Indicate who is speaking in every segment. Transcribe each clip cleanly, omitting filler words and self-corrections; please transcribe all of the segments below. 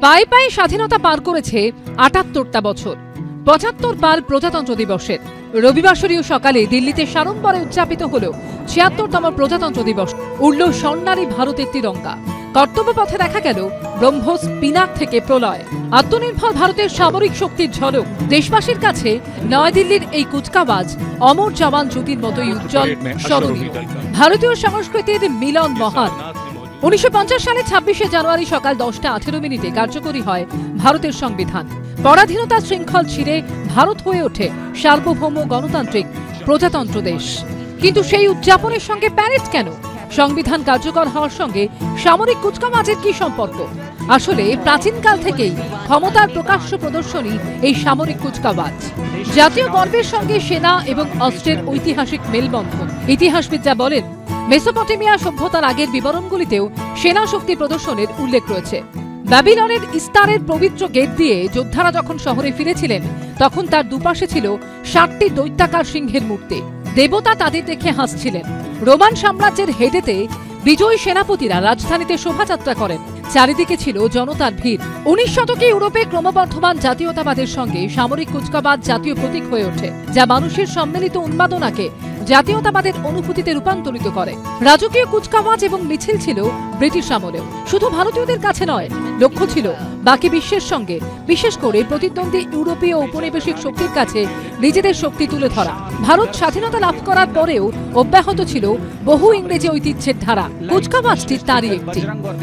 Speaker 1: পায়ে পায়ে স্বাধীনতা পার করেছে ৭৮টা বছর। ৭৫ পার প্রজাতন্ত্র দিবসের রবিবাসরীয় সকালে দিল্লিতে সাড়ম্বরে উদযাপিত হল ৭৬তম প্রজাতন্ত্র দিবস। উড়ল স্বর্ণালী ভারতের তিরঙ্গা। কর্তব্য পথে দেখা গেল ব্রহ্মোস পিনাক থেকে প্রলয়। আত্মনির্ভর ভারতের সামরিক শক্তির ঝলক। দেশবাসীর কাছে নয়াদিল্লির এই কুচকাওয়াজ অমর জওয়ান জ্যোতির মতোই উজ্জ্বল, স্মরণীয়। ভারতীয় সংস্কৃতির মিলন মহান। ১৯৫০ সালে ২৬শে জানুয়ারি সকাল ১০টা ১৮ মিনিটে কার্যকরী হয় ভারতের সংবিধান। পরাধীনতার শৃঙ্খল ছিঁড়ে ভারত হয়ে ওঠে সার্বভৌম গণতান্ত্রিক প্রজাতন্ত্র দেশ। কিন্তু সেই উদযাপনের সঙ্গে প্যারেড কেন? সংবিধান কার্যকর হওয়ার সঙ্গে সামরিক কুচকাওয়াজের কি সম্পর্ক? আসলে প্রাচীনকাল থেকেই ক্ষমতার প্রকাশ্য প্রদর্শনী এই সামরিক কুচকাওয়াজ। জাতীয় গর্বের সঙ্গে সেনা এবং অস্ত্রের ঐতিহাসিক মেলবন্ধন। ইতিহাসবিদরা বলেন, মেসোপটেমিয়া সভ্যতার আগের বিবরণগুলিতেও সেনা শক্তি প্রদর্শনের উল্লেখ রয়েছে। ব্যাবিলনের ইস্তারের পবিত্র গেট দিয়ে যোদ্ধারা যখন শহরে ফিরেছিলেন, তখন তার দুপাশে ছিল ৬০টি দৈত্যাকার সিংহের মূর্তি। দেবতা তাদের দেখে হাসছিলেন। রোমান সাম্রাজ্যের হেডেতে বিজয়ী সেনাপতিরা রাজধানীতে শোভাযাত্রা করেন। চারিদিকে ছিল জনতার ভিড়। ১৯ শতকে ইউরোপে ক্রমবর্ধমান জাতীয়তাবাদের সঙ্গে সামরিক কুচকাওয়াজ জাতীয় প্রতীক হয়ে ওঠে, যা মানুষের সম্মিলিত উন্মাদনাকে জাতীয়তাবাদের অনুভূতিতে রূপান্তরিত করে। রাজকীয় কুচকাওয়াজ এবং মিছিল ছিল ব্রিটিশ আমলেও। শুধু ভারতীয়দের কাছে নয়, লক্ষ্য ছিল বাকি বিশ্বের সঙ্গে, বিশেষ করে প্রতিদ্বন্দ্বী ইউরোপীয় ঔপনিবেশিক শক্তির কাছে নিজেদের শক্তি তুলে ধরা। ভারত স্বাধীনতা লাভ করার পরেও অব্যাহত ছিল বহু ইংরেজি ঐতিহ্যের ধারা। কুচকাওয়াজটি তারই একটি।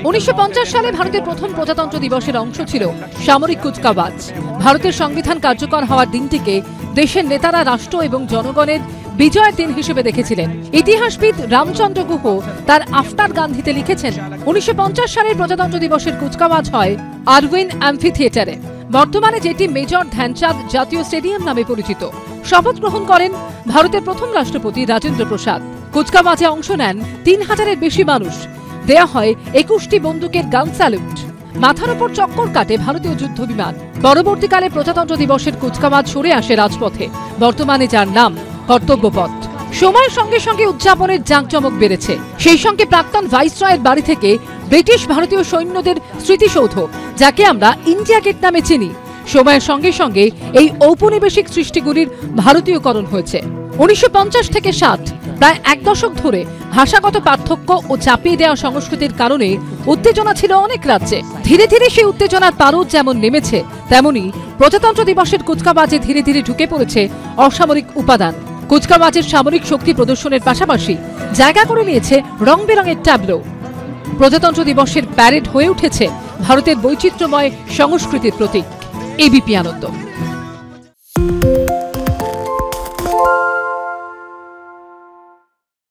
Speaker 1: ১৯৫০ সালে ভারতের প্রথম প্রজাতন্ত্র দিবসের অংশ ছিল সামরিক কুচকাওয়াজ। ভারতের সংবিধান কার্যকর হওয়ার দিনটিকে দেশের নেতারা রাষ্ট্র এবং জনগণের বিজয়ের দিন হিসেবে দেখেছিলেন। ইতিহাসবিদ রামচন্দ্র গুহ তার আফটার গান্ধীতে লিখেছেন, ১৯৫০ সালের প্রজাতন্ত্র দিবসের কুচকাওয়াজ হয় আরউইন অ্যাম্ফি থিয়েটারে, বর্তমানে যেটি মেজর ধ্যানচাঁদ জাতীয় স্টেডিয়াম নামে পরিচিত। শপথ গ্রহণ করেন ভারতের প্রথম রাষ্ট্রপতি রাজেন্দ্র প্রসাদ। কুচকাওয়াজে অংশ নেন ৩,০০০-এর বেশি মানুষ। দেয়া হয় ২১টি বন্দুকের গান স্যালুট। মাথার ওপর চক্কর কাটে ভারতীয় যুদ্ধ বিমান। পরবর্তীকালে প্রজাতন্ত্র দিবসের কুচকাওয়াজ সরে আসে রাজপথে, বর্তমানে যার নাম কর্তব্য পথ। সময়ের সঙ্গে সঙ্গে উদযাপনের জাঁকজমক বেড়েছে। সেই সঙ্গে প্রাক্তন ভাইসরয়ের বাড়ি থেকে ব্রিটিশ ভারতীয় সৈন্যদের স্মৃতিসৌধ, যাকে আমরা ইন্ডিয়া গেট নামে চিনি, সময়ের সঙ্গে সঙ্গে এই ঔপনিবেশিক সৃষ্টিগুলির ভারতীয়করণ হয়েছে। ১৯৫০ থেকে ৬০, প্রায় এক দশক ধরে ভাষাগত পার্থক্য ও চাপিয়ে দেওয়া সংস্কৃতির কারণে উত্তেজনা ছিল অনেক রাজ্যে। ধীরে ধীরে সেই উত্তেজনার পারদ যেমন নেমেছে, তেমনি প্রজাতন্ত্র দিবসের কুচকাওয়াজে ধীরে ধীরে ঢুকে পড়েছে অসামরিক উপাদান। কুচকাওয়াজের সামরিক শক্তি প্রদর্শনের পাশাপাশি জায়গা করে নিয়েছে রং বেরঙের ট্যাবলো। প্রজাতন্ত্র দিবসের প্যারেড হয়ে উঠেছে ভারতের বৈচিত্র্যময় সংস্কৃতির প্রতীক। এবিপি আনন্দ।